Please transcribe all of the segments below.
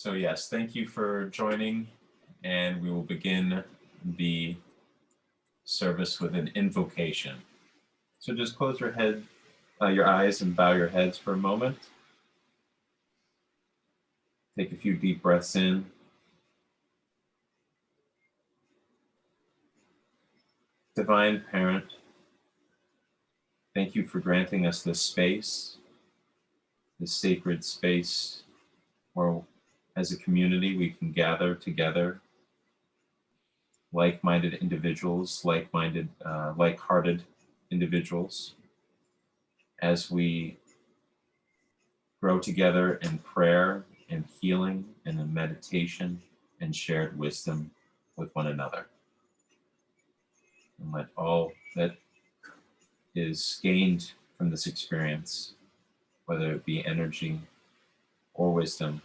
So yes, thank you for joining, and we will begin the service with an invocation. So just close your eyes and bow your heads for a moment. Take a few deep breaths in. Divine Parent, thank you for granting us this space, this sacred space where as a community we can gather together, like-minded individuals, like-hearted individuals, as we grow together in prayer and healing and in meditation and shared wisdom with one another. And let all that is gained from this experience, whether it be energy or wisdom,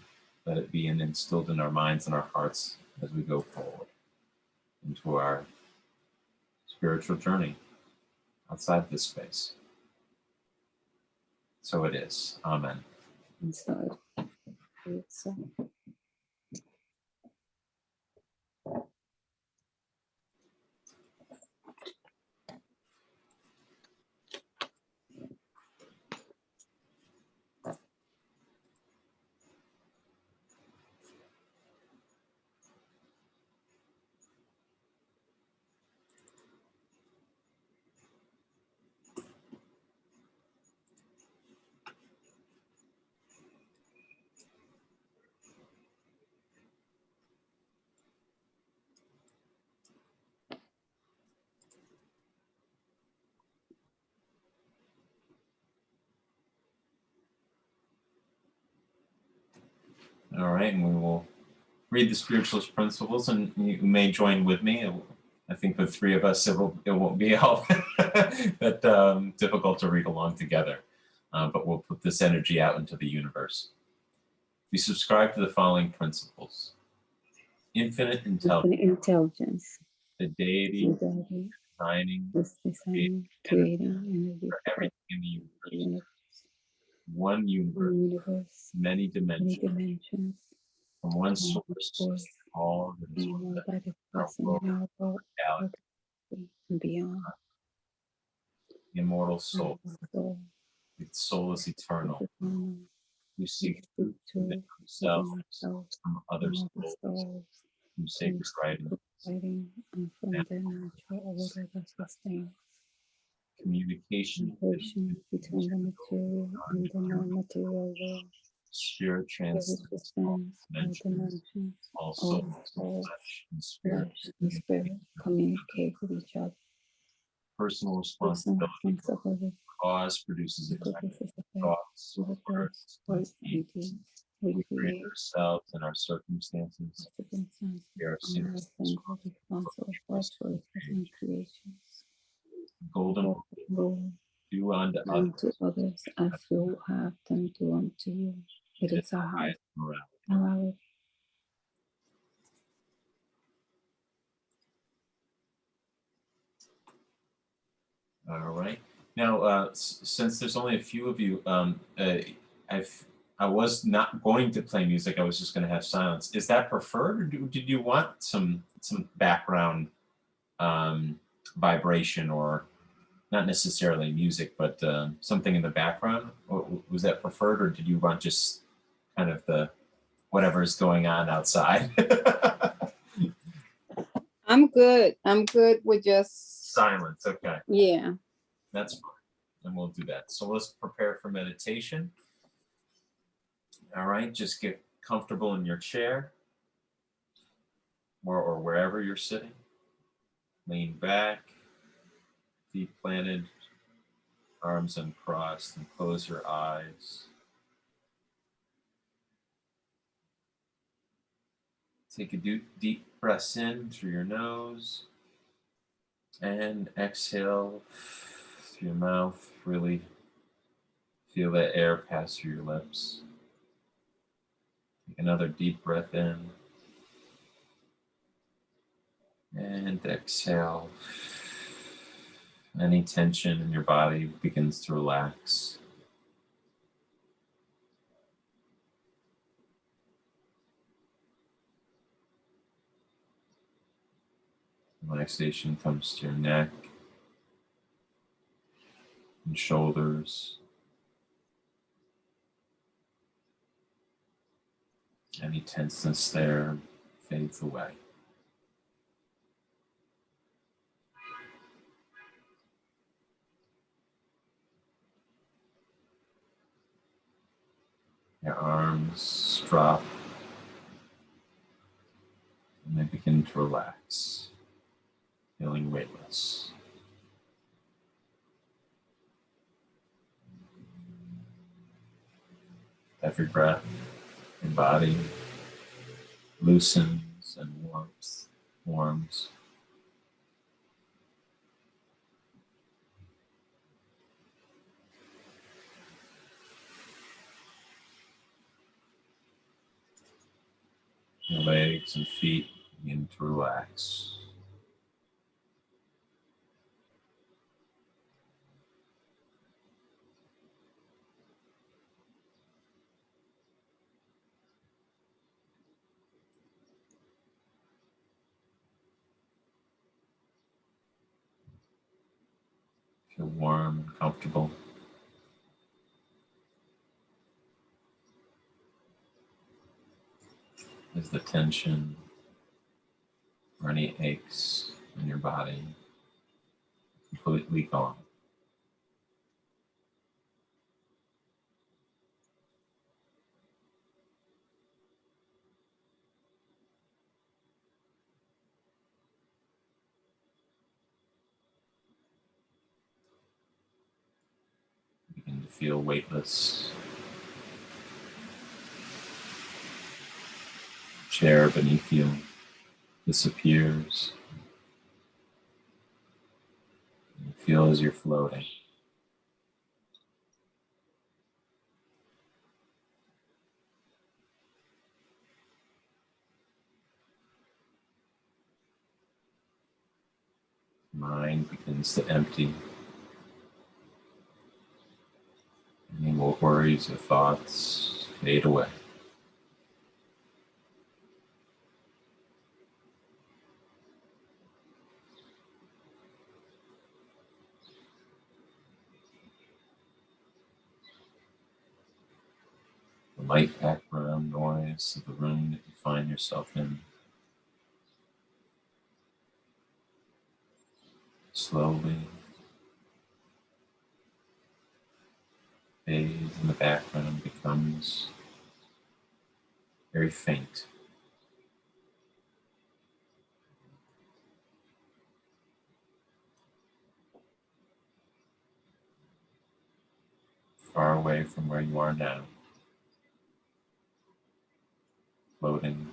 let it be instilled in our minds and our hearts as we go forward into our spiritual journey outside this space. So it is. Amen. And so it's so. All right, and we will read the spiritualist principles, and you may join with me. I think the three of us, it won't be all that difficult to read along together, but we'll put this energy out into the universe. We subscribe to the following principles: infinite intelligence, the deity designing, creating energy for everything in the universe. One universe, many dimensions, from one source, all that is within our world, and beyond. Immortal soul. Its soul is eternal. We seek truth within ourselves, from other souls, from sacred writing, and from the natural order that sustains. Communication between the material and the non-material world. Spirit transcends all dimensions. All souls, flesh and spirit communicate with each other. Personal responsibility. Cause produces effect. Thoughts, words, and deeds. We create ourselves and our circumstances. We are responsible for creations. Golden rule. Do unto others as you have them do unto you. It is our highest morality. All right. Now, since there's only a few of you, I was not going to play music. I was just going to have silence. Is that preferred, or did you want some background vibration, or not necessarily music, but something in the background? Or was that preferred, or did you want just kind of the whatever is going on outside? I'm good. I'm good with just silence. Okay. Yeah. That's fine. And we'll do that. So let's prepare for meditation. All right. Just get comfortable in your chair or wherever you're sitting. Lean back, feet planted, arms uncrossed, and close your eyes. Take a deep breath in through your nose and exhale through your mouth. Really feel that air pass through your lips. Take another deep breath in and exhale. Any tension in your body begins to relax. Relaxation comes to your neck and shoulders. Any tenseness there fades away. Your arms drop and they begin to relax, feeling weightless. Every breath, your body loosens and warms. Your legs and feet begin to relax. Feel warm and comfortable. As the tension or any aches in your body completely gone. Begin to feel weightless. The chair beneath you disappears. You feel as you're floating. Mind begins to empty. Any more worries or thoughts fade away. The light background noise of the room that you find yourself in slowly fades in the background, becomes very faint. Far away from where you are now, floating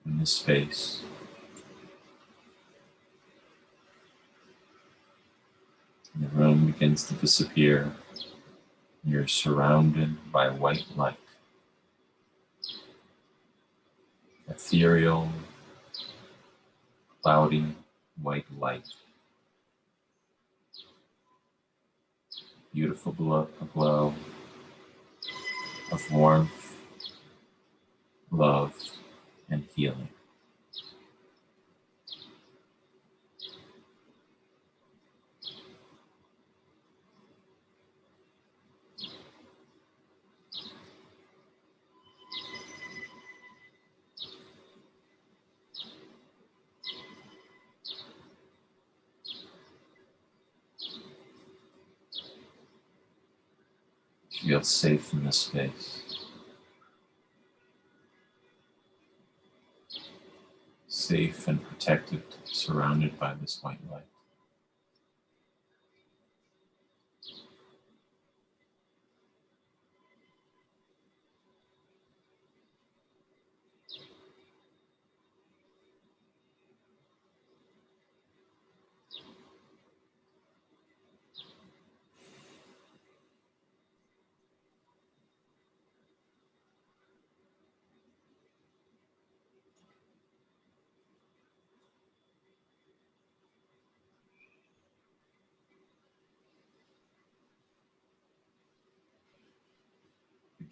in this space. And the room begins to disappear. You're surrounded by white light. Ethereal, cloudy white light. Beautiful glow of warmth, love, and healing. Feel safe in this space. Safe and protected, surrounded by this white light.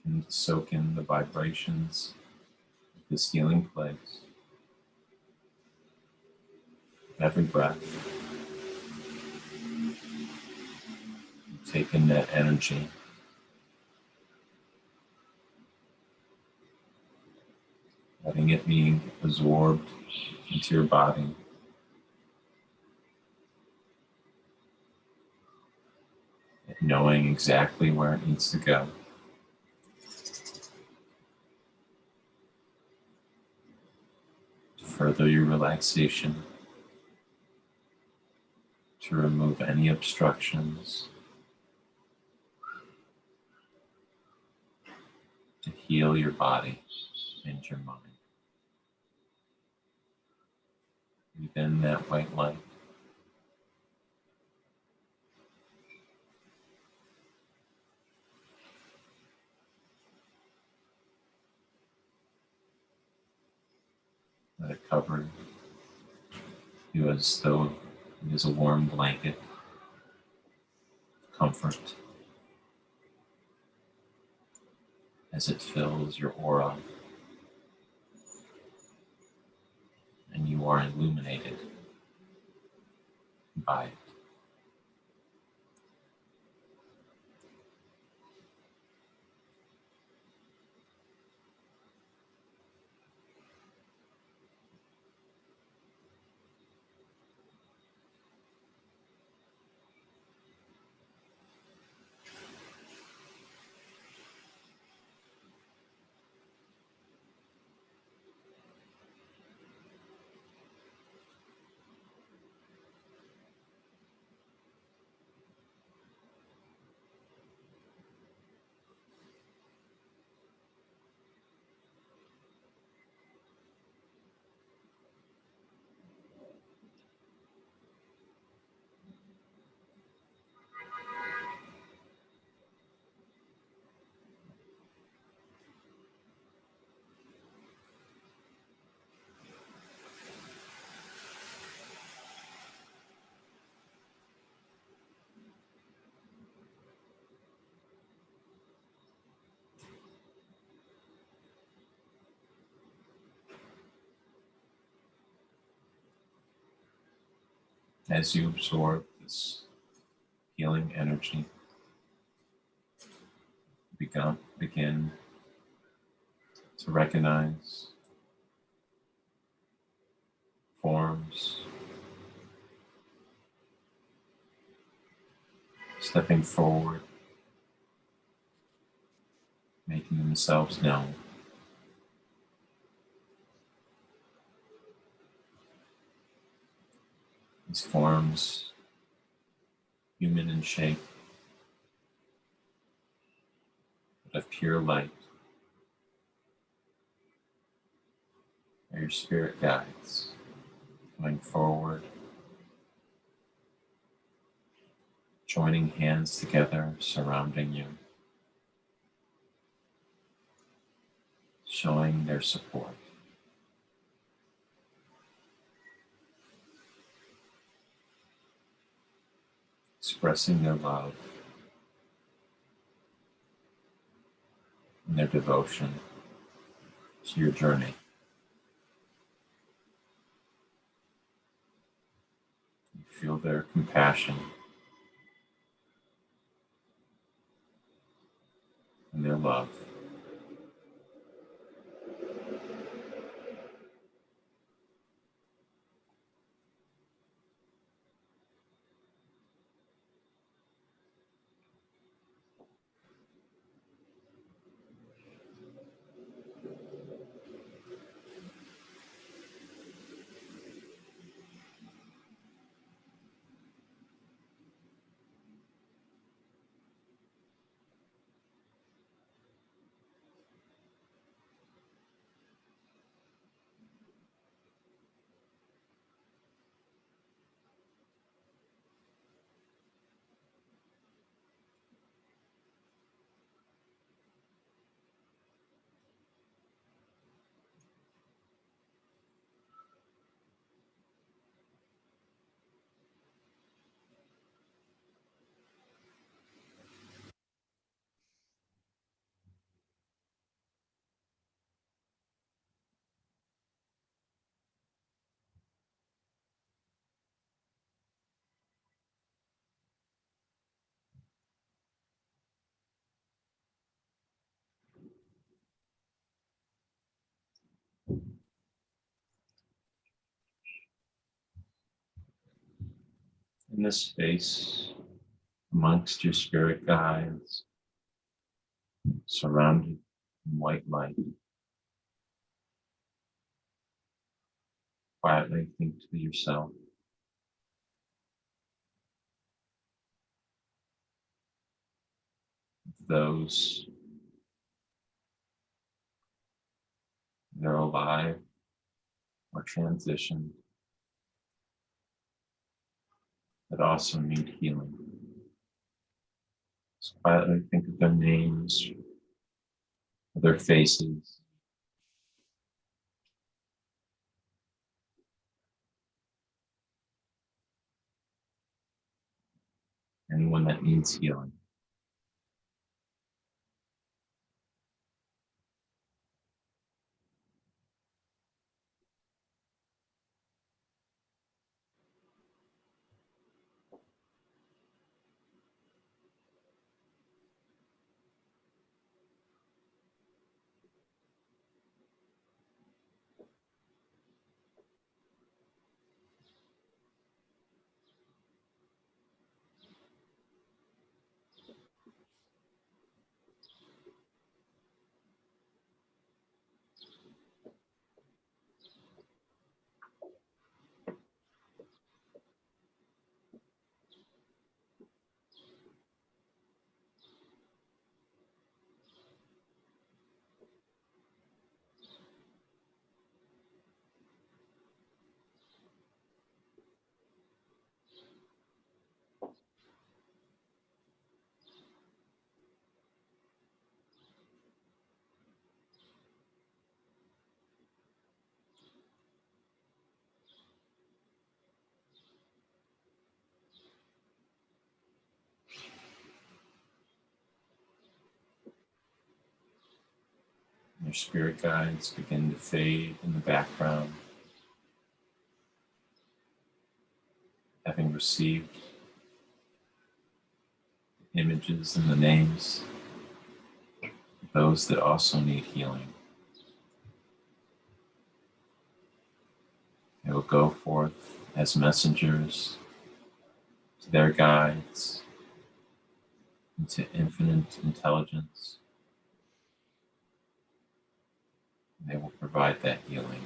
Begin to soak in the vibrations of this healing place. every breath. Take in that energy. Letting it be absorbed into your body. And knowing exactly where it needs to go. To further your relaxation. To remove any obstructions. To heal your body and your mind. Within that white light. Let it cover you as though it is a warm blanket of comfort. As it fills your aura. And you are illuminated by it. As you absorb this healing energy, begin to recognize forms, stepping forward, making themselves known. These forms, human in shape, but of pure light, are your spirit guides, going forward, joining hands together, surrounding you, showing their support. Expressing their love and their devotion to your journey. You feel their compassion and their love. this space amongst your spirit guides, surrounded in white light. Quietly think to yourself, those that are alive or transitioned that also need healing. Just quietly think of their names, of their faces, anyone that needs healing. Your spirit guides begin to fade in the background, having received images and the names of those that also need healing. They will go forth as messengers to their guides into infinite intelligence. They will provide that healing,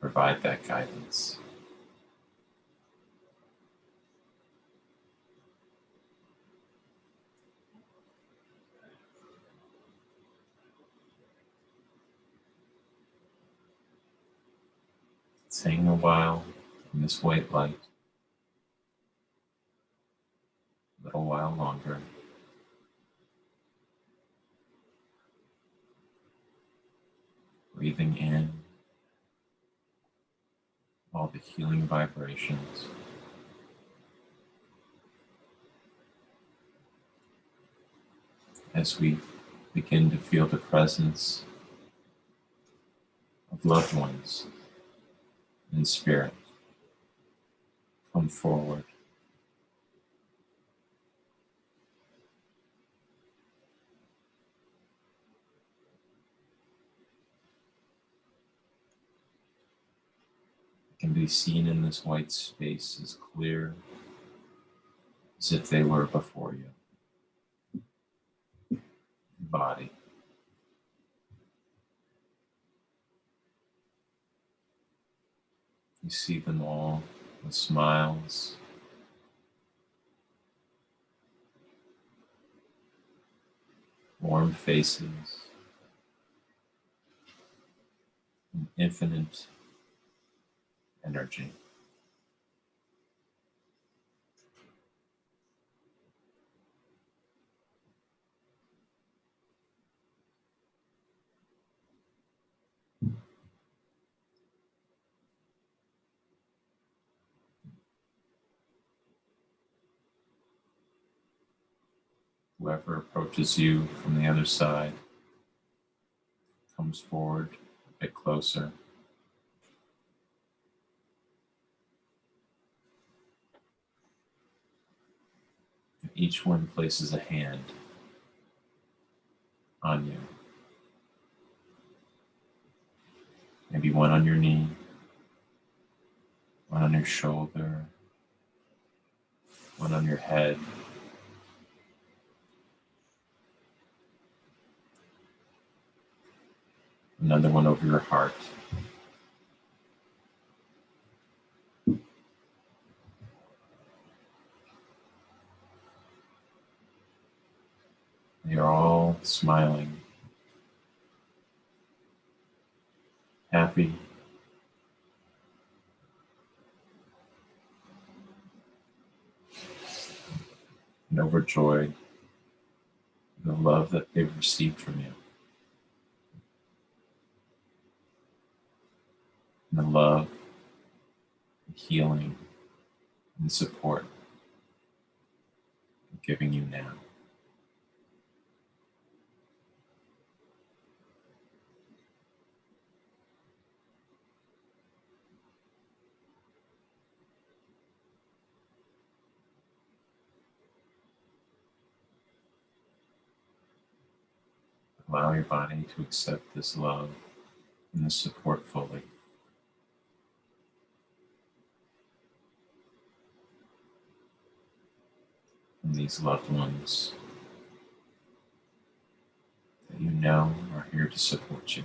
provide that guidance. Staying a while in this white light, a little while longer. Breathing in all the healing vibrations. As we begin to feel the presence of loved ones in spirit, come forward. Can be seen in this white space as clear as if they were before you. Body. You see them all with smiles, warm faces, and infinite energy. Whoever approaches you from the other side comes forward a bit closer. Each one places a hand on you. Maybe one on your knee, one on your shoulder, one on your head, another one over your heart. You're all smiling, happy, and overjoyed the love that they've received from you. And the love, and healing, and support I'm giving you now. Allow your body to accept this love and this support fully. And these loved ones that you know are here to support you.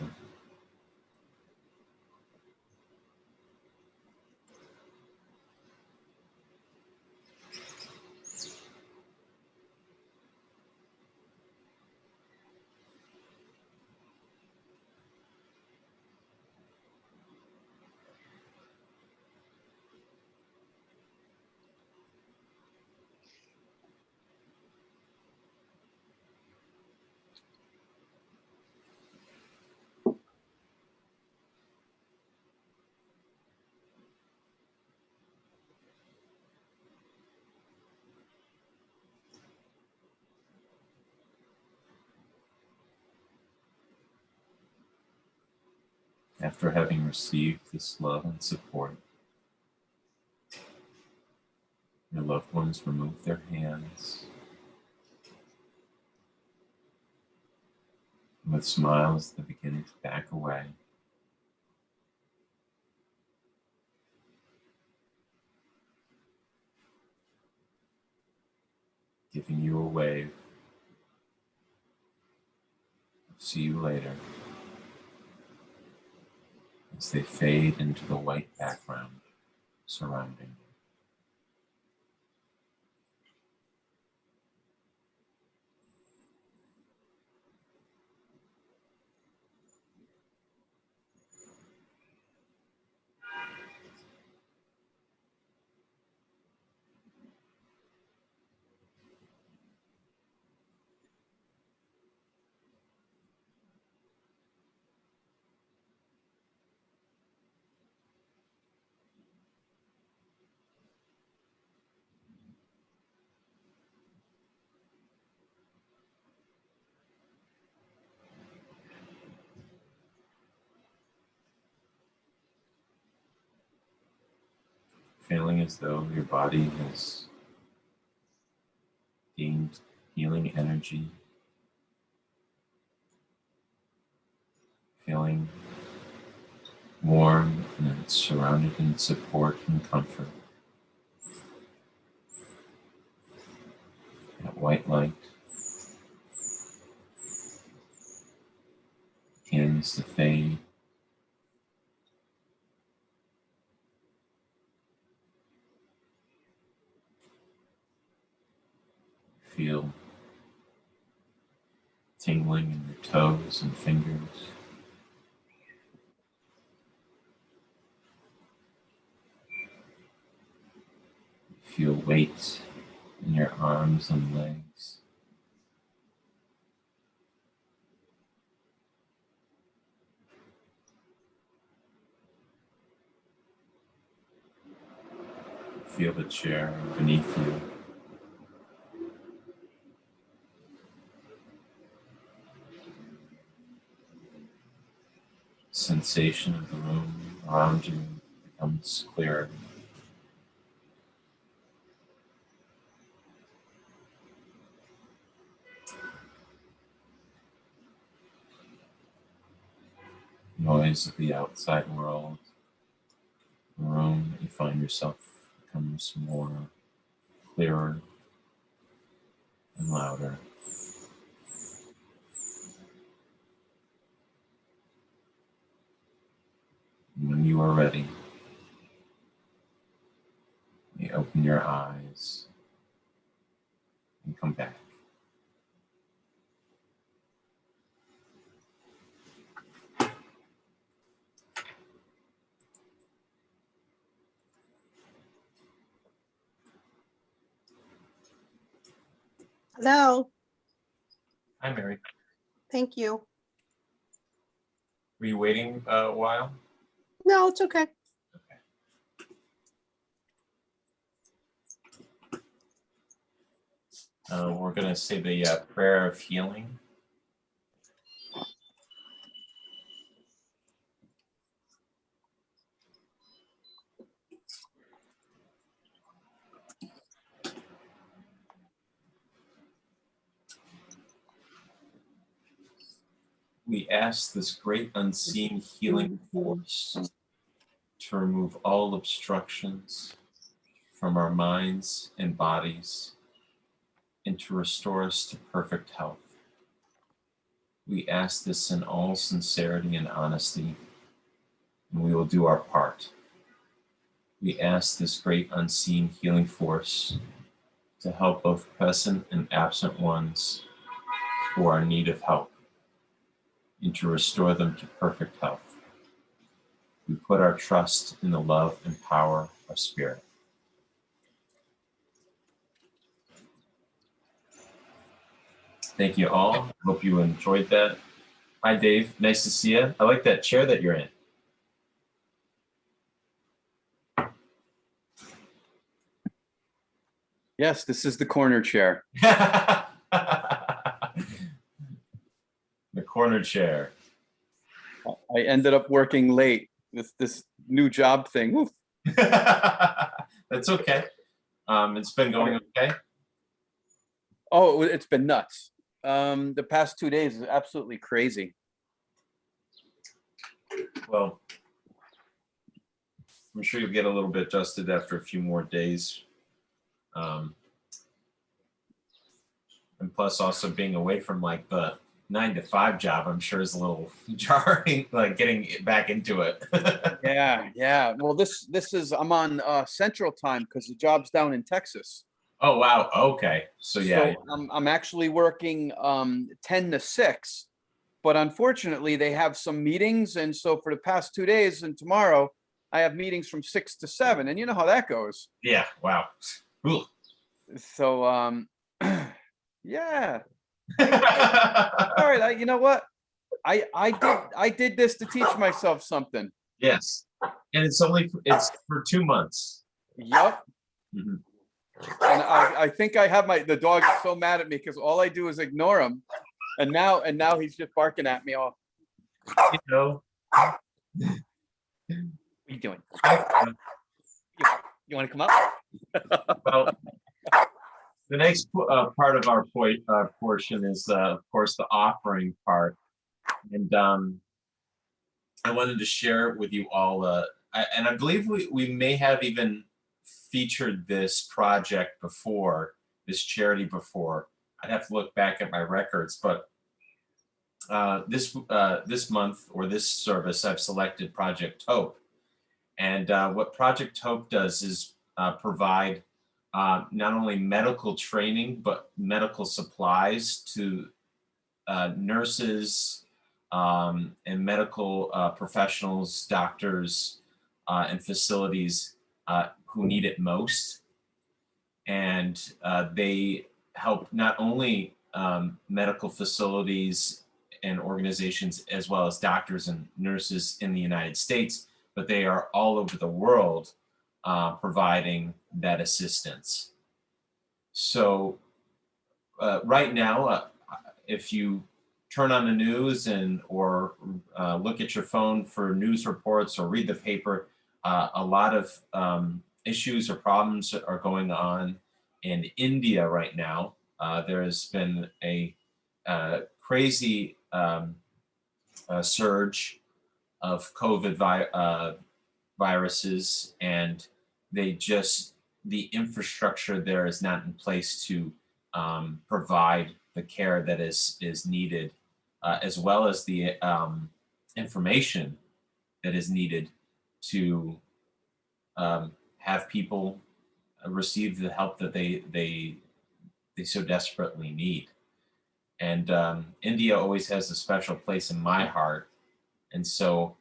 After having received this love and support, your loved ones remove their hands. And with smiles, they begin to back away. Giving you a wave. See you later. As they fade into the white background surrounding you. Feeling as though your body has gained healing energy. Feeling warm and surrounded in support and comfort. That white light begins to fade. Feel tingling in your toes and fingers. Feel weight in your arms and legs. Feel the chair beneath you. Sensation of the room around you becomes clearer. Noise of the outside world, the room that you find yourself becomes more clearer and louder. And when you are ready, you open your eyes and come back. Hello. Hi, Mary. Thank you. Were you waiting a while? No, it's okay. We're going to say the prayer of healing. We ask this great unseen healing force to remove all obstructions from our minds and bodies and to restore us to perfect health. We ask this in all sincerity and honesty, and we will do our part. We ask this great unseen healing force to help both present and absent ones who are in need of help and to restore them to perfect health. We put our trust in the love and power of Spirit. Thank you all. Hope you enjoyed that. Hi, Dave. Nice to see you. I like that chair that you're in. Yes, this is the corner chair. The corner chair. I ended up working late. This new job thing. Oof. That's okay. It's been going okay. Oh, it's been nuts. The past 2 days is absolutely crazy. Well, I'm sure you'll get a little bit adjusted after a few more days. And plus also being away from like the 9-to-5 job, I'm sure is a little jarring, like getting back into it. Yeah. Well, this is I'm on Central Time because the job's down in Texas. Oh wow. Okay. So yeah. So I'm actually working 10 to 6, but unfortunately they have some meetings, and so for the past 2 days and tomorrow I have meetings from 6 to 7, and you know how that goes. Yeah. Wow. Ooh. So yeah. All right, you know what? I did this to teach myself something. Yes. And it's for 2 months. Yep. Mhm. And I think I have the dog is so mad at me because all I do is ignore him, and now he's just barking at me all. You know. What are you doing? You want to come up? Well, the next part of our portion is, of course, the offering part. And I wanted to share with you all, and I believe we may have even featured this project before, this charity before. I'd have to look back at my records, but this month or this service, I've selected Project Hope. And what Project Hope does is provide not only medical training, but medical supplies to nurses and medical professionals, doctors, and facilities who need it most. And they help not only medical facilities and organizations, as well as doctors and nurses in the United States, but they are all over the world providing that assistance. So right now, if you turn on the news or look at your phone for news reports or read the paper, a lot of issues or problems are going on in India right now. There has been a crazy surge of COVID viruses, and they just the infrastructure there is not in place to provide the care that is needed, as well as the information that is needed to have people receive the help that they so desperately need. And India always has a special place in my heart. And so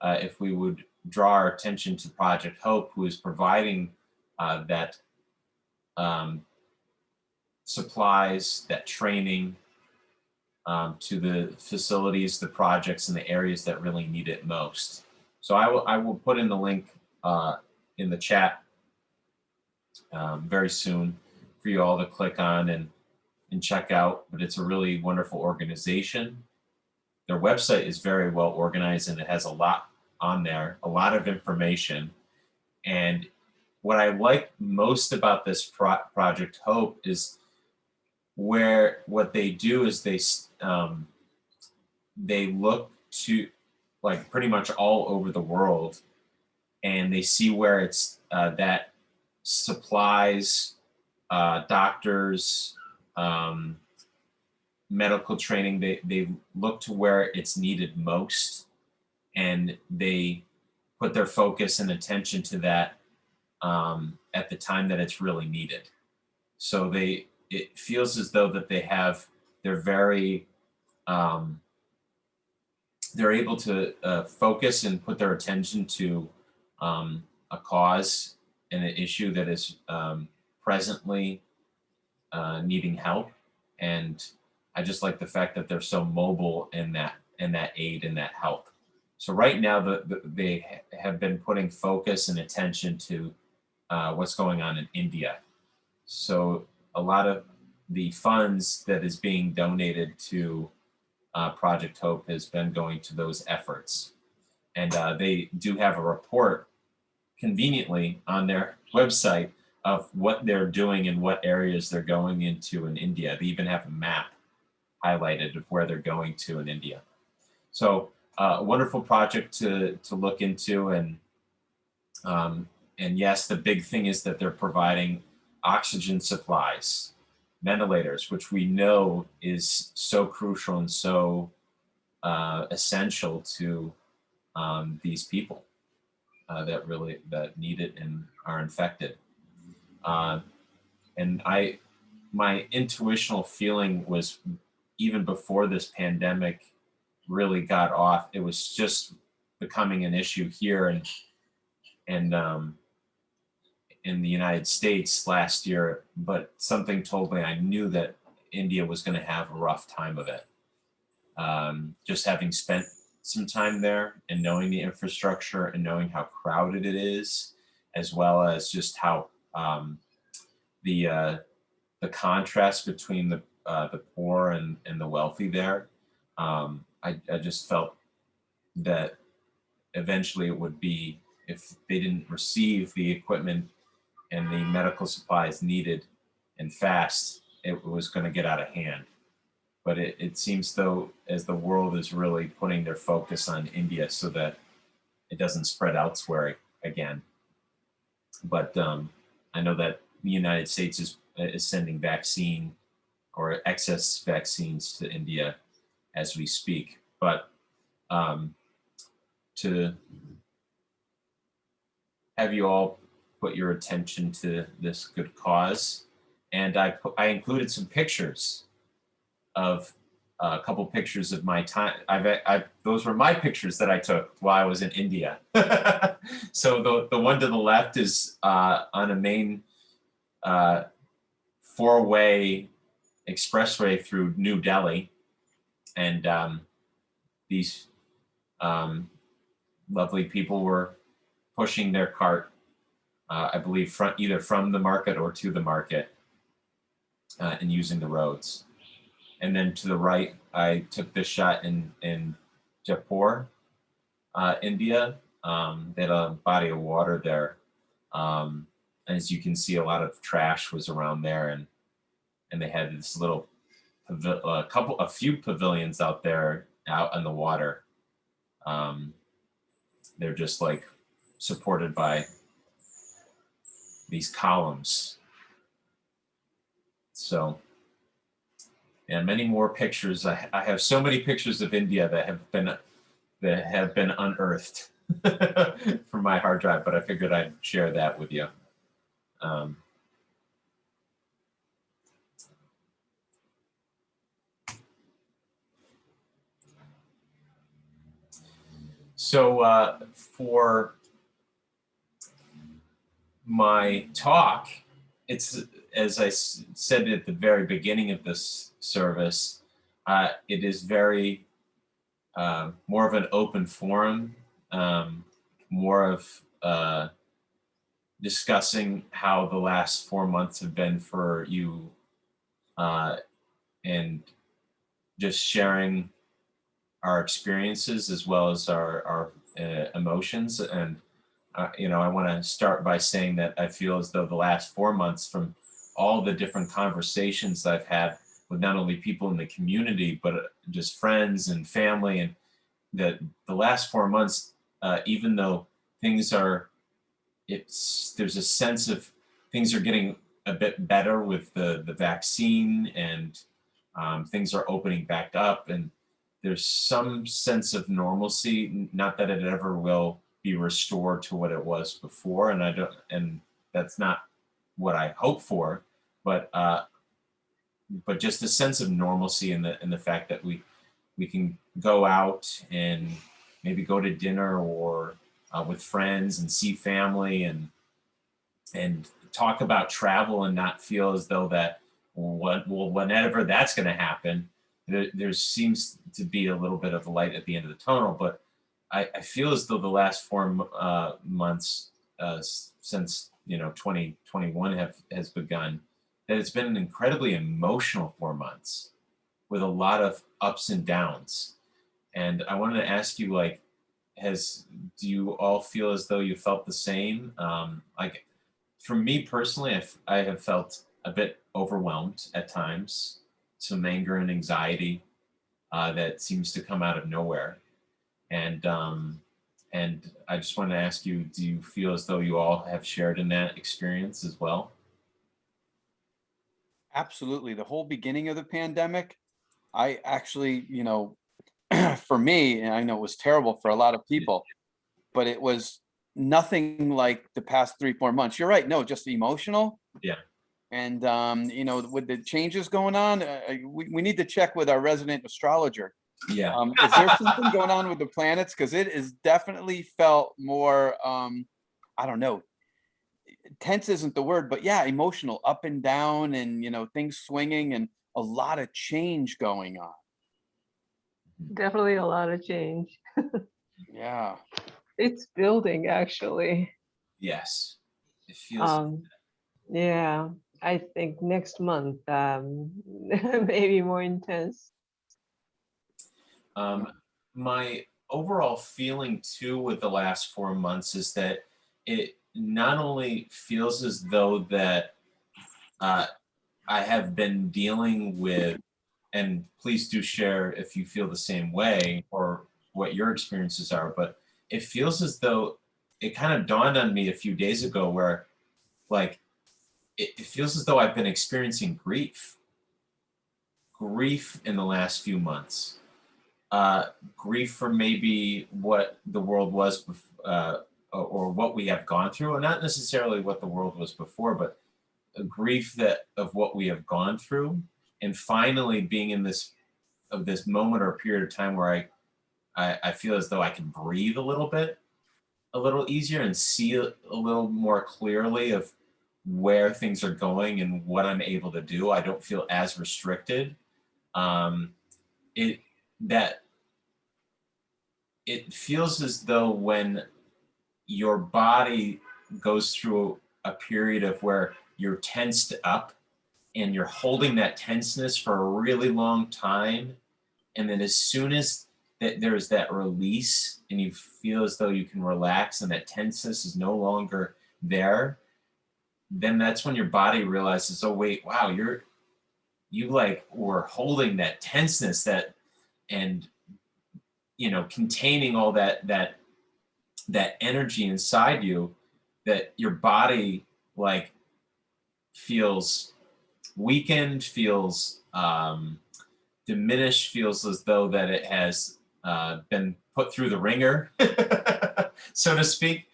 if we would draw our attention to Project Hope, who is providing that supplies, that training to the facilities, the projects, and the areas that really need it most. So I will put in the link in the chat very soon for you all to click on and check out. But it's a really wonderful organization. Their website is very well organized, and it has a lot on there, a lot of information. And what I like most about this Project Hope is what they do is they look to like pretty much all over the world, and they see where it's that supplies, doctors, medical training, they look to where it's needed most, and they put their focus and attention to that at the time that it's really needed. So it feels as though that they're very they're able to focus and put their attention to a cause and an issue that is presently needing help. And I just like the fact that they're so mobile in that aid and that help. So right now they have been putting focus and attention to what's going on in India. So a lot of the funds that is being donated to Project Hope has been going to those efforts. And they do have a report conveniently on their website of what they're doing and what areas they're going into in India. They even have a map highlighted of where they're going to in India. So a wonderful project to look into. And yes, the big thing is that they're providing oxygen supplies, ventilators, which we know is so crucial and so essential to these people that need it and are infected. And my intuitional feeling was, even before this pandemic really got off, it was just becoming an issue here and in the United States last year, but something told me I knew that India was going to have a rough time of it. Just having spent some time there and knowing the infrastructure and knowing how crowded it is, as well as just how the contrast between the poor and the wealthy there, I just felt that eventually it would be, if they didn't receive the equipment and the medical supplies needed and fast, it was going to get out of hand. But it seems though, as the world is really putting their focus on India so that it doesn't spread elsewhere again. But I know that the United States is sending vaccine or excess vaccines to India as we speak. But to have you all put your attention to this good cause, and I included some pictures of a couple pictures of my time. Those were my pictures that I took while I was in India. So the one to the left is on a main four-way expressway through New Delhi, and these lovely people were pushing their cart, I believe, either from the market or to the market, and using the roads. And then to the right, I took this shot in Jaipur, India. They had a body of water there. As you can see, a lot of trash was around there, and they had this little a few pavilions out there out on the water. They're just like supported by these columns. So, and many more pictures. I have so many pictures of India that have been unearthed from my hard drive, but I figured I'd share that with you. So for my talk, it's, as I said at the very beginning of this service, it is very more of an open forum, more of discussing how the last 4 months have been for you, and just sharing our experiences as well as our emotions. And I want to start by saying that I feel as though the last 4 months, from all the different conversations I've had with not only people in the community, but just friends and family, and that the last 4 months, even though things are, there's a sense of things are getting a bit better with the vaccine, and things are opening back up, and there's some sense of normalcy. Not that it ever will be restored to what it was before, and that's not what I hope for, but just a sense of normalcy in the fact that we can go out and maybe go to dinner, or with friends, and see family, and talk about travel, and not feel as though that, whenever that's going to happen, there seems to be a little bit of a light at the end of the tunnel. But I feel as though the last 4 months, since 2021 has begun, that it's been an incredibly emotional 4 months with a lot of ups and downs. And I wanted to ask you, like, do you all feel as though you felt the same? Like, for me personally, I have felt a bit overwhelmed at times, some anger and anxiety that seems to come out of nowhere. And I just wanted to ask you, do you feel as though you all have shared in that experience as well? Absolutely. The whole beginning of the pandemic, I actually, for me, and I know it was terrible for a lot of people, but it was nothing like the past 3-4 months. You're right. No, just emotional. Yeah. And, with the changes going on, we need to check with our resident astrologer. Yeah. Is there something going on with the planets? Because it is definitely felt more, I don't know, tense isn't the word, but yeah, emotional, up and down, and, things swinging, and a lot of change going on. Definitely a lot of change. Yeah. It's building actually. Yes. It feels. Yeah, I think next month, maybe more intense. My overall feeling too with the last 4 months is that it not only feels as though that I have been dealing with, and please do share if you feel the same way or what your experiences are, but it feels as though it kind of dawned on me a few days ago where, like, it feels as though I've been experiencing grief in the last few months. Grief for maybe what the world was, or what we have gone through, or not necessarily what the world was before, but a grief of what we have gone through, and finally being in this moment or period of time where I feel as though I can breathe a little easier, and see a little more clearly of where things are going and what I'm able to do. I don't feel as restricted. It feels as though when your body goes through a period of where you're tensed up, and you're holding that tenseness for a really long time, and then as soon as there's that release, and you feel as though you can relax, and that tenseness is no longer there, then that's when your body realizes, oh wait, wow, you like were holding that tenseness, and containing all that energy inside you, that your body like feels weakened, feels diminished, feels as though that it has been put through the ringer, so to speak.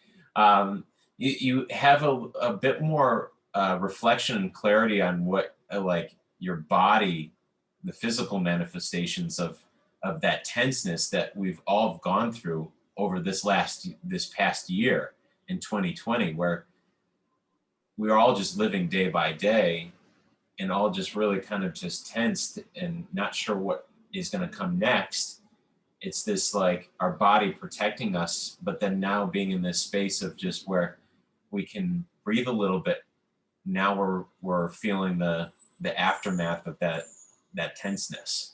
You have a bit more reflection and clarity on what like your body, the physical manifestations of that tenseness that we've all gone through over this past year in 2020, where we are all just living day by day and all just really kind of just tensed and not sure what is going to come next. It's this like our body protecting us, but then now being in this space of just where we can breathe a little bit. Now we're feeling the aftermath of that tenseness.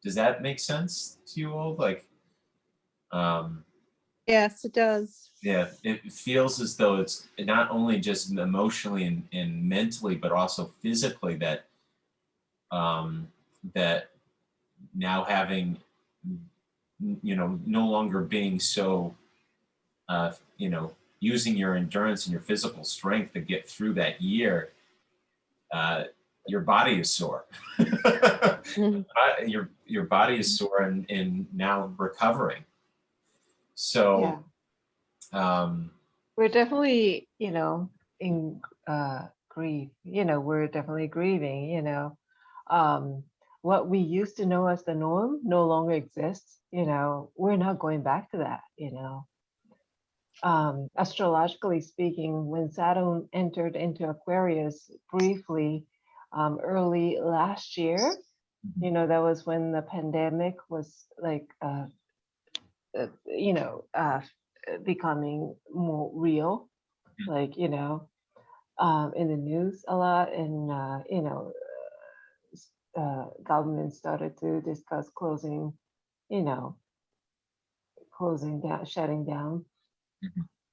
Does that make sense to you all? Like, Yes, it does. yeah, it feels as though it's not only just emotionally and mentally, but also physically that that now having, no longer being so, using your endurance and your physical strength to get through that year, your body is sore. Mhm. Your body is sore and now recovering. So, We're definitely, in grief, we're definitely grieving, what we used to know as the norm no longer exists, we're not going back to that, Astrologically speaking, when Saturn entered into Aquarius briefly early last year, that was when the pandemic was like, becoming more real, like, in the news a lot, and, government started to discuss you know, closing down, shutting down.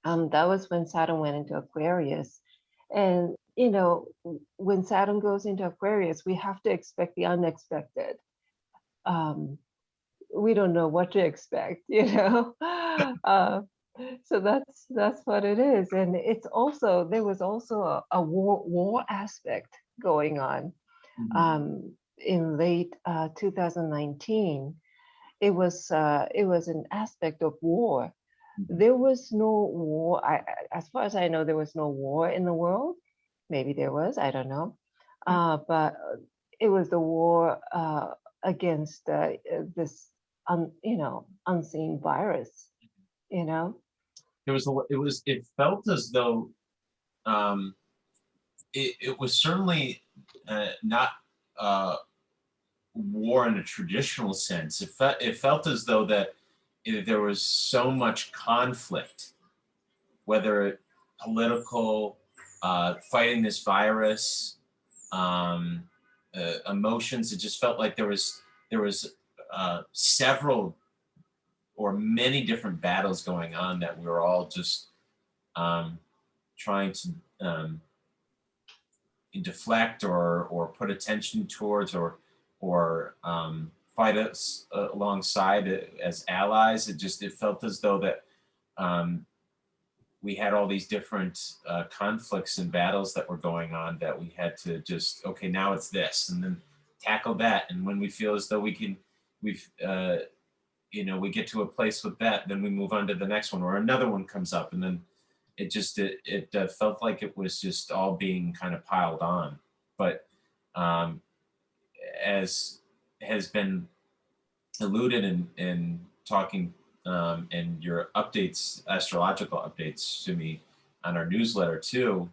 That was when Saturn went into Aquarius. And, when Saturn goes into Aquarius, we have to expect the unexpected. We don't know what to expect, so that's what it is. And it's also, there was also a war aspect going on. In late 2019, it was an aspect of war. There was no war. As far as I know, there was no war in the world. Maybe there was, I don't know. But it was the war against this, unseen virus. It felt as though it was certainly not war in a traditional sense. It felt as though that there was so much conflict, whether it political, fighting this virus, emotions. It just felt like there was several or many different battles going on that we were all just trying to deflect or put attention towards or fight us alongside as allies. It felt as though that we had all these different conflicts and battles that were going on that we had to just, okay, now it's this, and then tackle that. And when we feel as though we get to a place with that, then we move on to the next one, or another one comes up, and then it felt like it was just all being kind of piled on. But as has been alluded in talking and your updates, astrological updates to me on our newsletter too,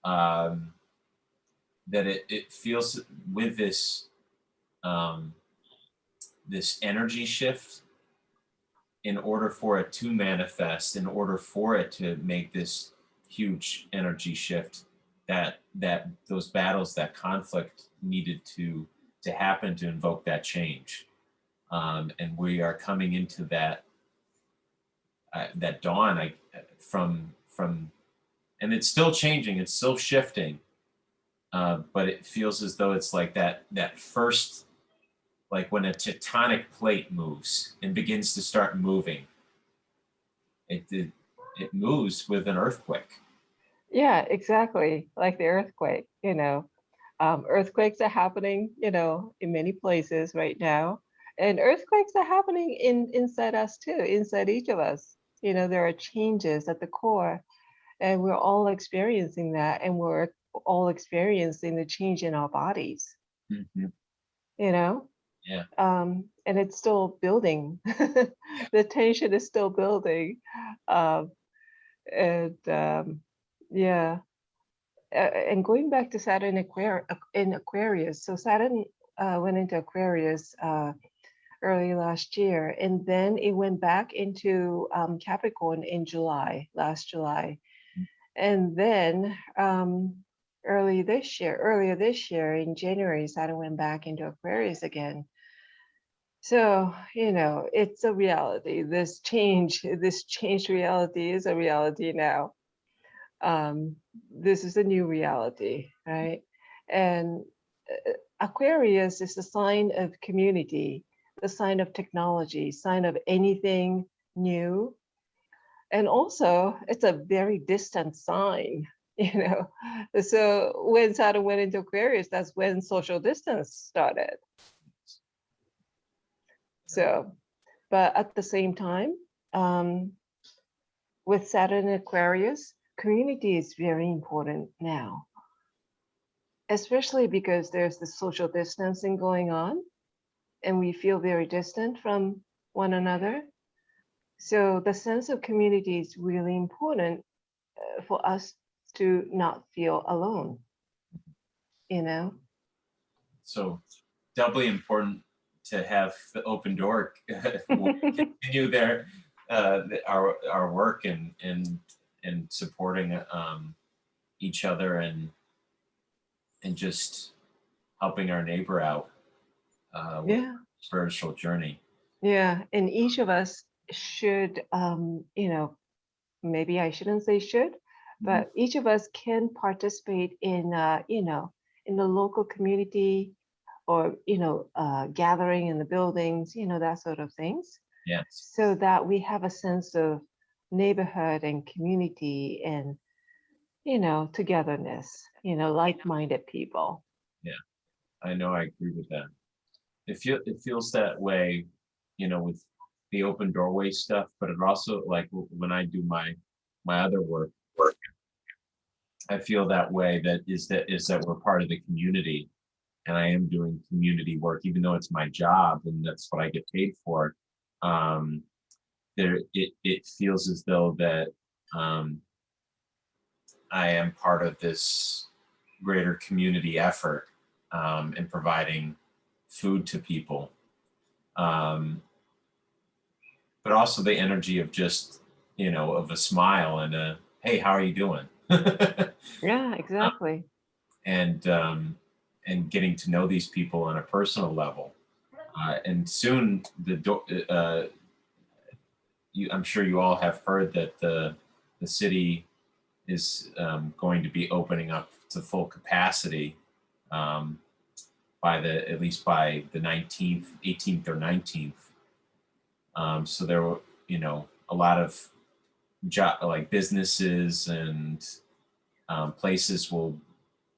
that it feels with this this energy shift, in order for it to manifest, in order for it to make this huge energy shift, that those battles, that conflict needed to happen to invoke that change. And we are coming into that dawn from, and it's still changing, it's still shifting, but it feels as though it's like that first, like when a tectonic plate moves and begins to start moving, it moves with an earthquake. Yeah, exactly. Like the earthquake, earthquakes are happening, in many places right now. And earthquakes are happening inside us too, inside each of us. There are changes at the core, and we're all experiencing that, and we're all experiencing the change in our bodies, Mhm. you know? Yeah. And it's still building. The tension is still building. Um, and yeah. And going back to Saturn in Aquarius, so Saturn went into Aquarius early last year, and then it went back into Capricorn in last July, and then earlier this year in January, Saturn went back into Aquarius again. So, it's a reality. This changed reality is a reality now. This is a new reality, right? And Aquarius is the sign of community, the sign of technology, sign of anything new. And also, it's a very distant sign, you know. So when Saturn went into Aquarius, that's when social distance started. So, but at the same time, with Saturn in Aquarius, community is very important now, especially because there's the social distancing going on and we feel very distant from one another. So the sense of community is really important for us to not feel alone, you know? So doubly important to have the open door continue our work and supporting each other and just helping our neighbor out with Yeah. spiritual journey. Yeah. And each of us should, maybe I shouldn't say should, but each of us can participate in, in the local community or, gathering in the buildings, that sort of things. Yes. So that we have a sense of neighborhood and community and, togetherness, like-minded people. Yeah, I know. I agree with that. It feels that way, with the open doorway stuff, but it also, like, when I do my other work, I feel that way, that we're part of the community, and I am doing community work, even though it's my job and that's what I get paid for. It feels as though that I am part of this greater community effort in providing food to people. But also the energy of just, of a smile and a, hey, how are you doing? Yeah, exactly. And getting to know these people on a personal level. And soon I'm sure you all have heard that the city is going to be opening up to full capacity at least by the 19th, 18th or 19th. So there were, a lot of like businesses and places will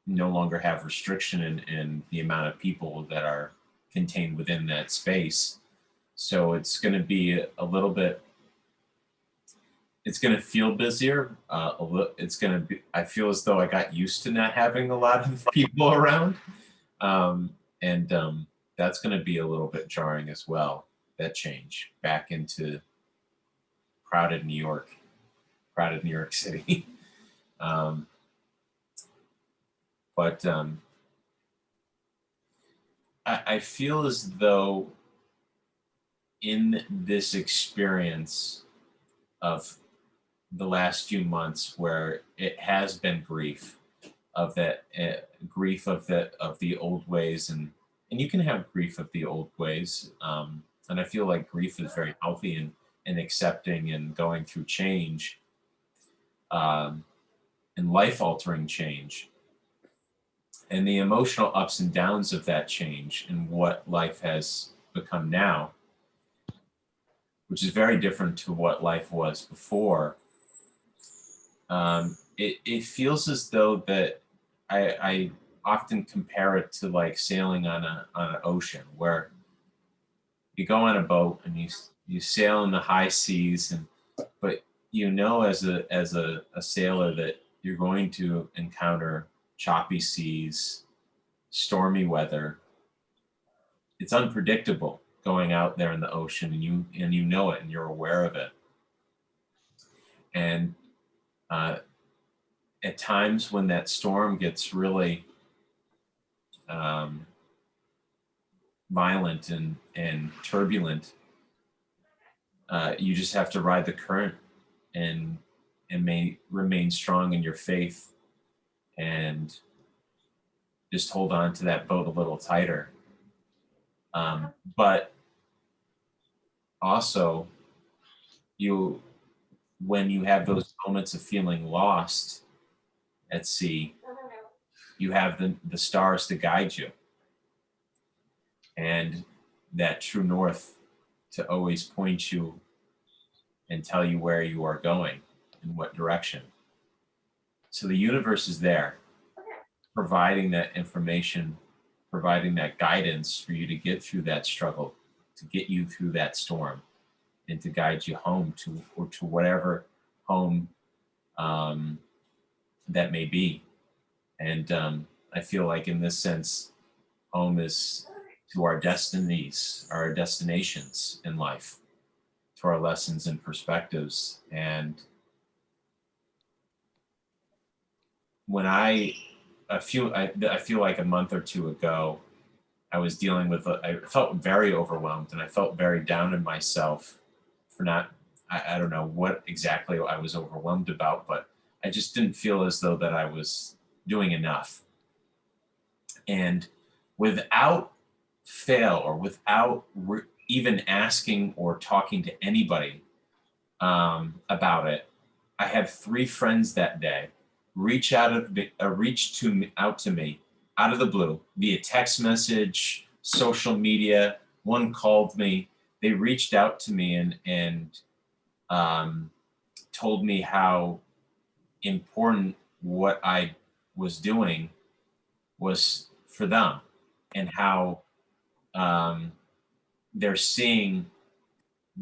no longer have restriction in the amount of people that are contained within that space. So it's going to be a little bit. It's going to feel busier. It's going to be. I feel as though I got used to not having a lot of people around, and that's going to be a little bit jarring as well. That change back into crowded New York City. But I feel as though in this experience of the last few months, where it has been grief of that grief of the old ways, and you can have grief of the old ways, and I feel like grief is very healthy and accepting and going through change, and life altering change, and the emotional ups and downs of that change and what life has become now, which is very different to what life was before. it feels as though that I often compare it to like sailing on an ocean, where you go on a boat and you sail in the high seas, and but you know, as a sailor, that you're going to encounter choppy seas, stormy weather. It's unpredictable going out there in the ocean, and you know it, and you're aware of it. And at times when that storm gets really violent and turbulent, you just have to ride the current and remain strong in your faith, and just hold on to that boat a little tighter. But also, when you have those moments of feeling lost at sea, you have the stars to guide you, and that true north to always point you and tell you where you are going, in what direction. So the universe is there, providing that information, providing that guidance for you to get through that struggle, to get you through that storm, and to guide you home to whatever home that may be. And I feel like in this sense, home is to our destinies, our destinations in life, to our lessons and perspectives. And when I feel like a month or two ago, I was dealing with, I felt very overwhelmed, and I felt very down in myself for not, I don't know what exactly I was overwhelmed about, but I just didn't feel as though that I was doing enough. And without fail, or without even asking or talking to anybody about it, I had 3 friends that day reach out to me out of the blue via text message, social media. One called me. They reached out to me and told me how important what I was doing was for them, and how they're seeing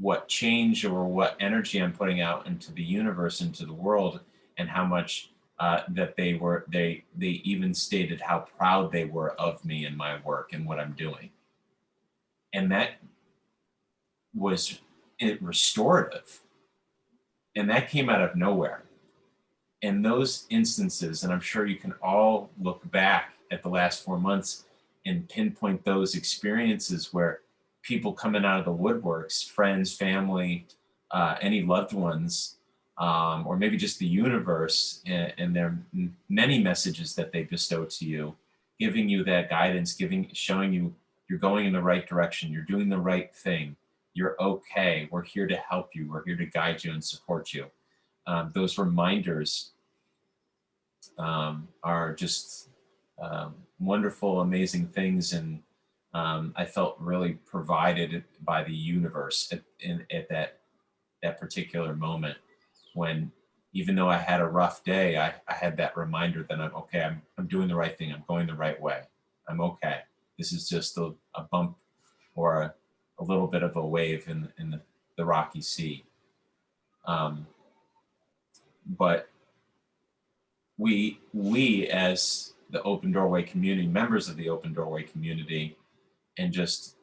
what change or what energy I'm putting out into the universe, into the world, and how much that they even stated how proud they were of me and my work and what I'm doing. And that was restorative. And that came out of nowhere. And those instances, and I'm sure you can all look back at the last 4 months and pinpoint those experiences where people coming out of the woodworks, friends, family, any loved ones, or maybe just the universe, and there are many messages that they bestow to you, giving you that guidance, showing you you're going in the right direction, you're doing the right thing, you're okay, we're here to help you, we're here to guide you and support you. Those reminders are just wonderful, amazing things, and I felt really provided by the universe at that particular moment, when even though I had a rough day, I had that reminder that I'm okay, I'm doing the right thing, I'm going the right way, I'm okay. This is just a bump or a little bit of a wave in the rocky sea. But we as the Open Doorway community, members of the Open Doorway community, and just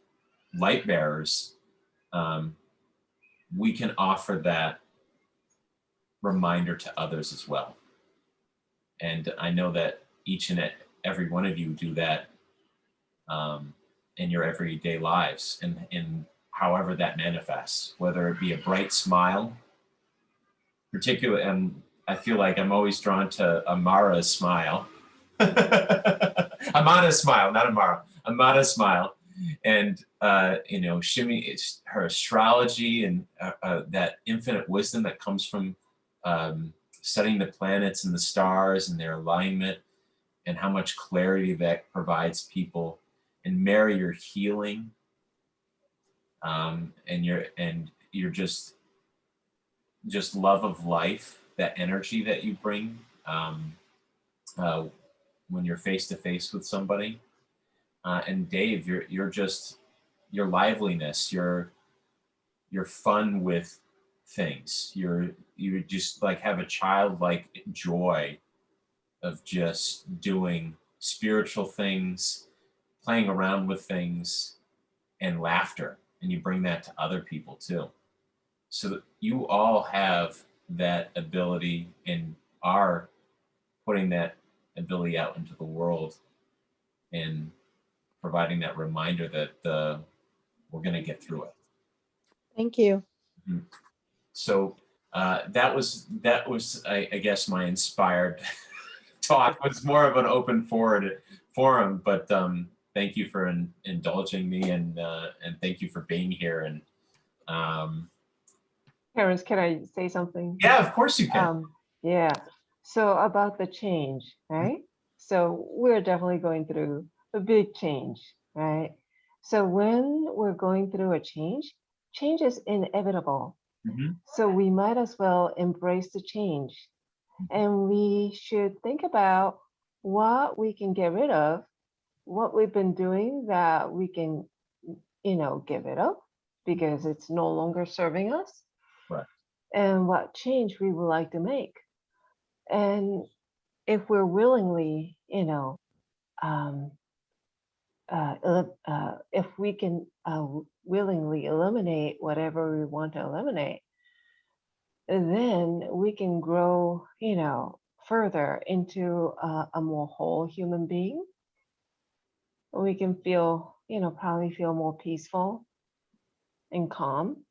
light bearers, we can offer that reminder to others as well. And I know that each and every one of you do that in your everyday lives, and in however that manifests, whether it be a bright smile, particularly, and I feel like I'm always drawn to Amara's smile. Amana's smile, not Amara. Amana's smile. And, Shimmy, her astrology, and that infinite wisdom that comes from studying the planets and the stars and their alignment, and how much clarity that provides people. And Mary, your healing, and you're just love of life, that energy that you bring um, when you're face to face with somebody. And Dave, your liveliness, your fun with things. You just like have a childlike joy of just doing spiritual things, playing around with things, and laughter. And you bring that to other people too. So that you all have that ability and are putting that ability out into the world and providing that reminder that we're going to get through it. Thank you. Mhm. So that was I guess my inspired talk was more of an open forum, but thank you for indulging me and thank you for being here. And Terence, can I say something? yeah, of course you can. Yeah. So about the change, right? So we're definitely going through a big change, right? So when we're going through a change is inevitable. Mhm. So we might as well embrace the change. And we should think about what we can get rid of, what we've been doing that we can, get rid of because it's no longer serving us, Right. and what change we would like to make. And if we're willingly, um, if we can willingly eliminate whatever we want to eliminate, then we can grow, further into a more whole human being. We can feel, probably feel more peaceful and calm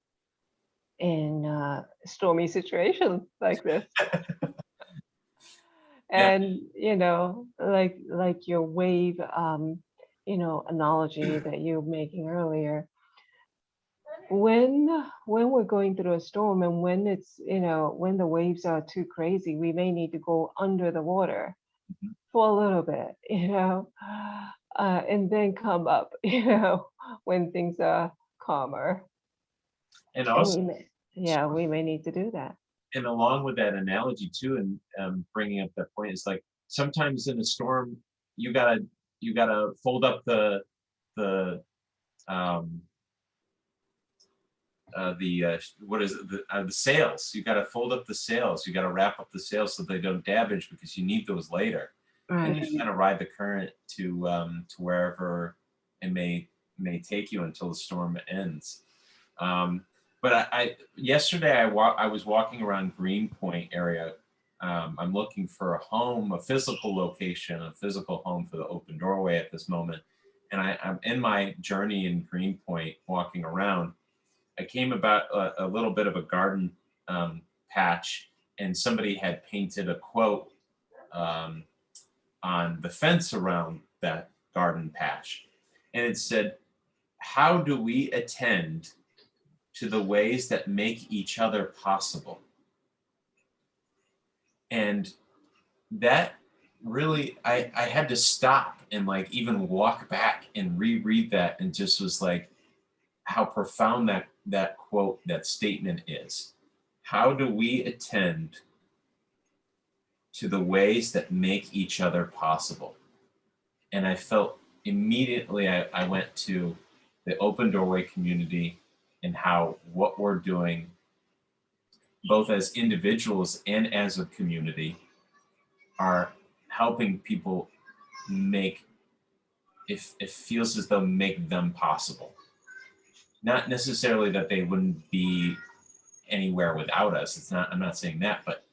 in stormy situations like this. Yeah. And like your wave analogy that you were making earlier, when we're going through a storm and when it's when the waves are too crazy, we may need to go under the water Mhm. for a little bit, and then come up when things are calmer. And And also, we may need to do that. and along with that analogy too, and bringing up that point, is like sometimes in a storm, you gotta fold up the um, what is it, the sails. You got to fold up the sails. You got to wrap up the sails so they don't damage because you need those later. And Right. just kind of ride the current to wherever it may take you until the storm ends. But I yesterday I was walking around Greenpoint area. I'm looking for a home, a physical location, a physical home for the open doorway at this moment. And I'm in my journey in Greenpoint, walking around. I came about a little bit of a garden patch, and somebody had painted a quote um, on the fence around that garden patch. And it said, "How do we attend to the ways that make each other possible?" And that really, I had to stop and like even walk back and reread that, and just was like, how profound that quote, that statement is. How do we attend to the ways that make each other possible? And I felt immediately, I went to the open doorway community and how what we're doing, both as individuals and as a community, are helping people make, if it feels as though make them possible. Not necessarily that they wouldn't be anywhere without us. It's not, I'm not saying that, but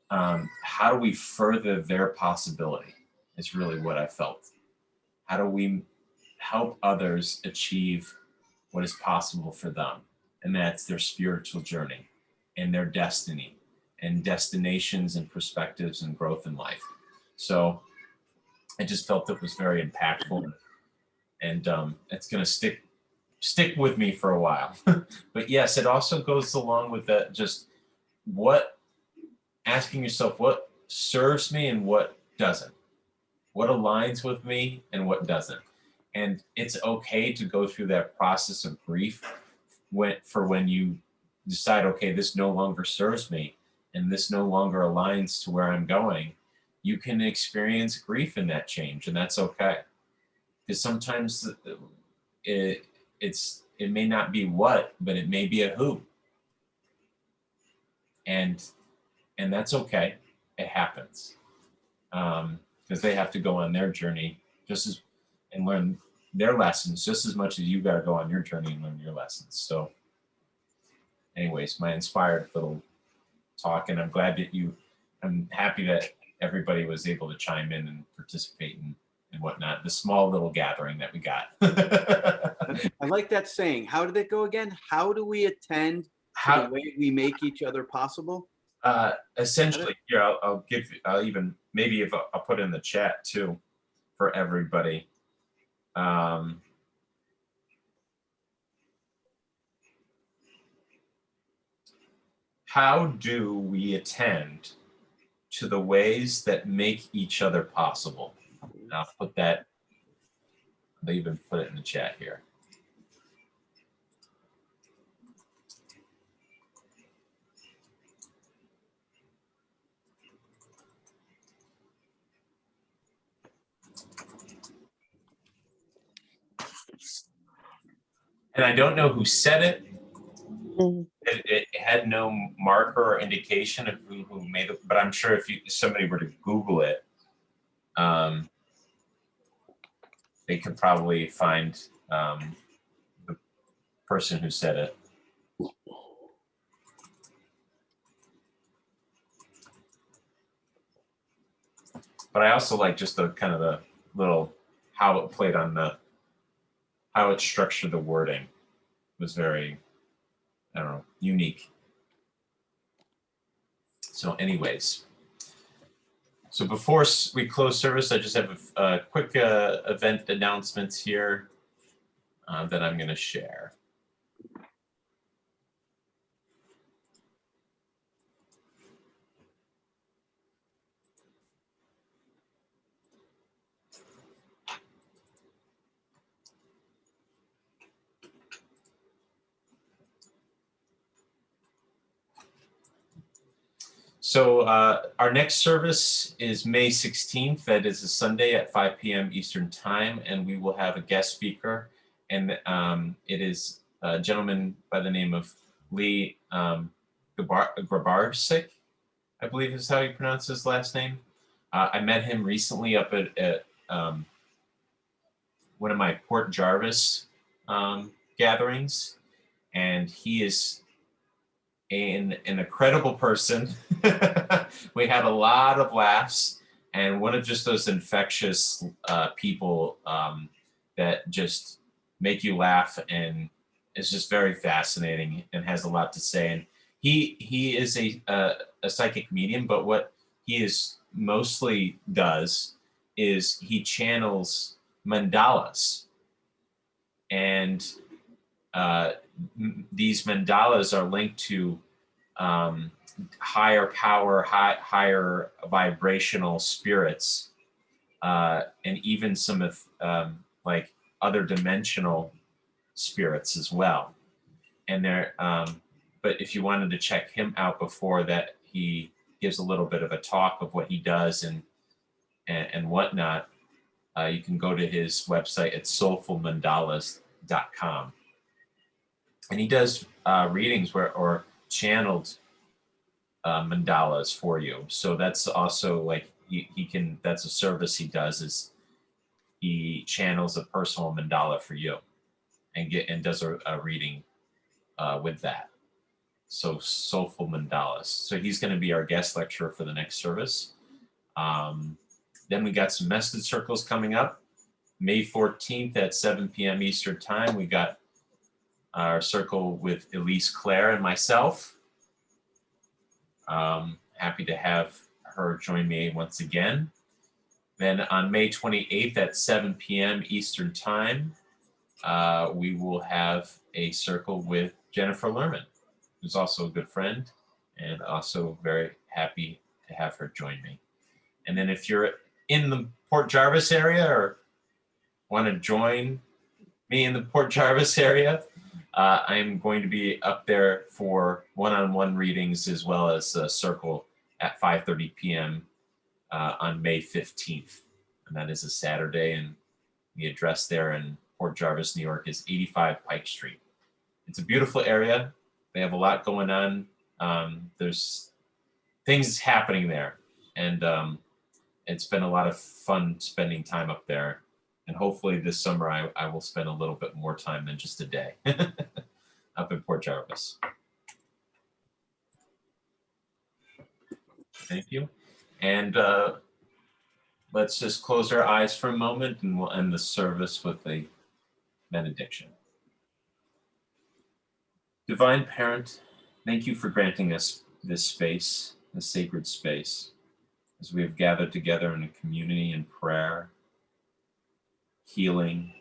how do we further their possibility is really what I felt. How do we help others achieve what is possible for them? And that's their spiritual journey and their destiny and destinations and perspectives and growth in life. So I just felt it was very impactful, and it's going to stick with me for a while. But yes, it also goes along with that, just what, asking yourself what serves me and what doesn't, what aligns with me and what doesn't. And it's okay to go through that process of grief when you decide, okay, this no longer serves me, and this no longer aligns to where I'm going, you can experience grief in that change, and that's okay. Because sometimes it may not be what, but it may be a who. And that's okay. It happens. Because they have to go on their journey and learn their lessons just as much as you got to go on your journey and learn your lessons. So anyways, my inspired little talk, and I'm happy that everybody was able to chime in and participate and whatnot, the small little gathering that we got. I like that saying. How did it go again? How do we attend to the way we make each other possible? Essentially, here, I'll even, maybe if I'll put it in the chat too, for everybody. How do we attend to the ways that make each other possible? And I'll even put it in the chat here. And I don't know who said it. It had no marker or indication of who made it, but I'm sure if somebody were to Google it, they could probably find the person who said it. But I also like just the kind of the little, how it played on how it structured the wording was very, I don't know, unique. So anyways, so before we close service, I just have a quick event announcements here that I'm going to share. So our next service is May 16th. That is a Sunday at 5 p.m. Eastern Time, and we will have a guest speaker. And it is a gentleman by the name of Lee Grabarsik, I believe is how you pronounce his last name. I met him recently up at one of my Port Jarvis gatherings, and he is an incredible person. We had a lot of laughs, and one of just those infectious people that just make you laugh, and is just very fascinating and has a lot to say. And he is a psychic medium, but what he is mostly does is he channels mandalas, and these mandalas are linked to higher power, higher vibrational spirits, and even some of like other dimensional spirits as well. And there, but if you wanted to check him out before that, he gives a little bit of a talk of what he does and whatnot. You can go to his website at soulfulmandalas.com. And he does readings or channeled mandalas for you. So that's also like he can. That's a service he does, is he channels a personal mandala for you, and does a reading with that. So soulful mandalas. So he's going to be our guest lecturer for the next service. Then we got some message circles coming up. May 14th at 7 p.m. Eastern Time. We got our circle with Elise Claire and myself. Happy to have her join me once again. Then on May 28th at 7 p.m. Eastern Time, we will have a circle with Jennifer Lerman, who's also a good friend, and also very happy to have her join me. And then if you're in the Port Jarvis area or want to join me in the Port Jarvis area, I'm going to be up there for one-on-one readings as well as a circle at 5:30 p.m. On May 15th. And that is a Saturday. And the address there in Port Jarvis, New York is 85 Pike Street. It's a beautiful area. They have a lot going on. There's things happening there. And it's been a lot of fun spending time up there. And hopefully this summer I will spend a little bit more time than just a day up in Port Jarvis. Thank you. And let's just close our eyes for a moment and we'll end the service with a benediction. Divine Parent, thank you for granting us this space, this sacred space, as we have gathered together in a community in prayer, healing,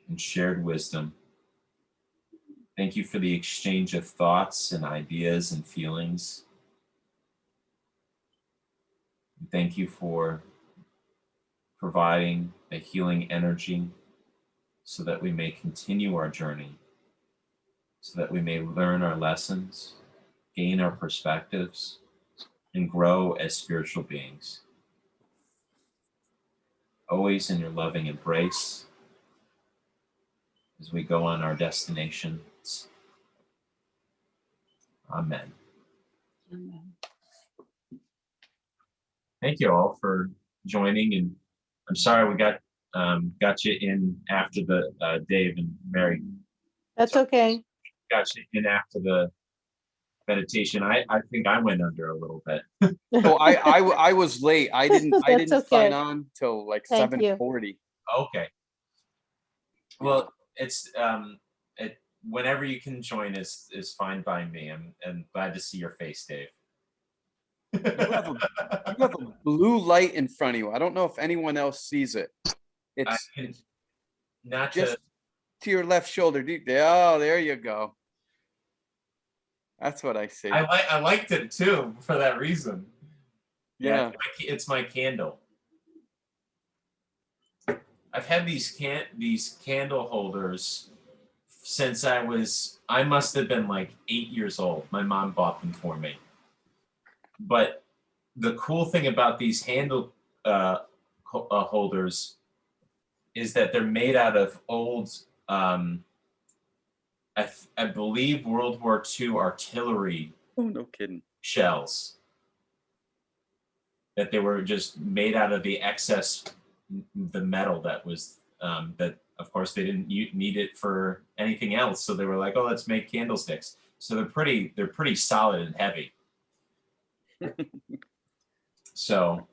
and shared wisdom. Thank you for the exchange of thoughts and ideas and feelings. Thank you for providing a healing energy so that we may continue our journey, so that we may learn our lessons, gain our perspectives, and grow as spiritual beings. Always in your loving embrace as we go on our destinations. Amen. Amen. Thank you all for joining, and I'm sorry we got you in after the Dave and Mary That's okay. got you in after the meditation. I think I went under a little bit. So I was late. I didn't That's sign okay. on till like Thank you. 7:40. Okay. Well, it's whenever you can join is fine by me. I'm glad to see your face, Dave. You have a blue light in front of you. I don't know if anyone else sees it. I It's can not just to to your left shoulder. Oh, there you go. That's what I see. I liked it too for that reason. Yeah. It's my candle. I've had these candle holders since I must have been like 8 years old. My mom bought them for me. But the cool thing about these handle holders is that they're made out of old, I believe World War II artillery Oh, no kidding. shells. That they were just made out of the excess, the metal that was, that of course they didn't need it for anything else. So they were like, oh, let's make candlesticks. So they're pretty solid and heavy. So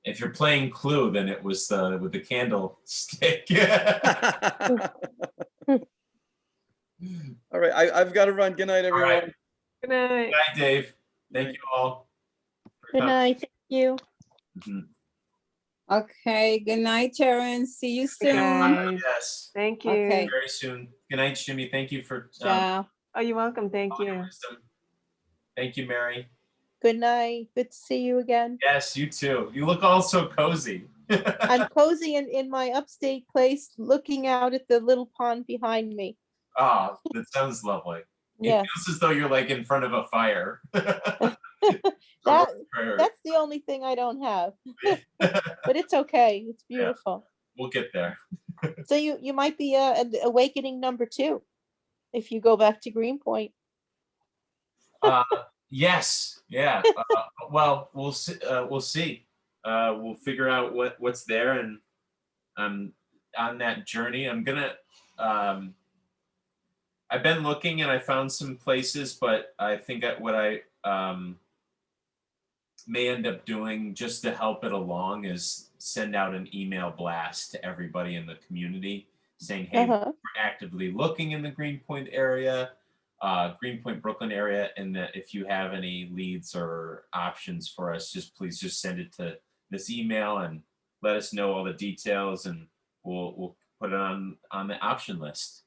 if you're playing Clue, then it was with the candlestick. All right, I've got to run. Good night, everyone. right. Good night. Good night, Dave. Thank you all. for Good coming. night. Thank you. Mhm. Okay, good night, Terence. See you Good soon. night. Yes, Thank you. Okay. very soon. Good night, Jimmy. Thank you for Ciao. Oh, you're welcome. Thank all your you. wisdom. Thank you, Mary. Good night. Good to see you again. Yes, you too. You look all so cozy. I'm cozy in my upstate place, looking out at the little pond behind me. Oh, that sounds lovely. Yeah, It feels as though you're like in front of a fire. that's the only thing I don't have, but it's okay. It's beautiful. We'll get there. So you might be awakening number 2 if you go back to Greenpoint. Yes, yeah. Well, we'll see. We'll see. We'll figure out what's there, and on that journey, I'm gonna. I've been looking, and I found some places, but I think what I may end up doing just to help it along is send out an email blast to everybody in the community saying, "Hey, Uh-huh. we're actively looking in the Greenpoint area." Greenpoint, Brooklyn area, and that if you have any leads or options for us, please send it to this email and let us know all the details, and we'll put it on the option list.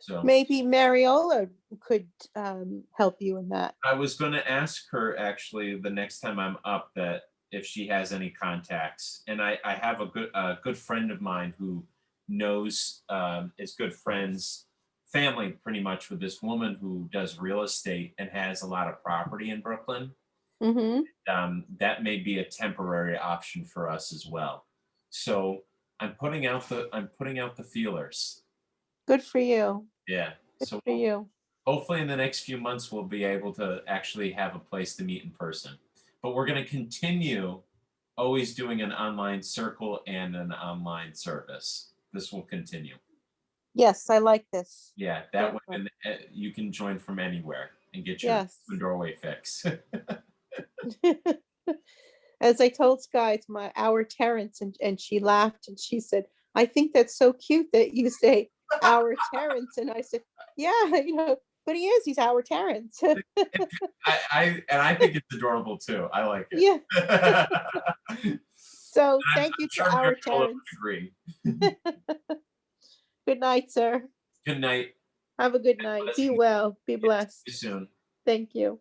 So Maybe Mariola could help you in that. I was going to ask her actually the next time I'm up that if she has any contacts, and I have a good friend of mine who knows is good friends family pretty much with this woman who does real estate and has a lot of property in Brooklyn. That may be a temporary option for us as well. So I'm putting out the feelers. Good for you. Yeah. Good So for you. hopefully in the next few months we'll be able to actually have a place to meet in person. But we're going to continue always doing an online circle and an online service. This will continue. Yes, I like this. Yeah, that way you can join from anywhere and get your Yes. doorway fix. As I told Sky, it's our Terence, and she laughed and she said, I think that's so cute that you say our Terence. And I said, yeah, but he is, he's our Terence. I think it's adorable too. I like it. Yeah. So thank you sure to our Mary will Terence. agree. Good night, sir. Good night. Have a good night. Be well. Be blessed. See you soon. Thank you.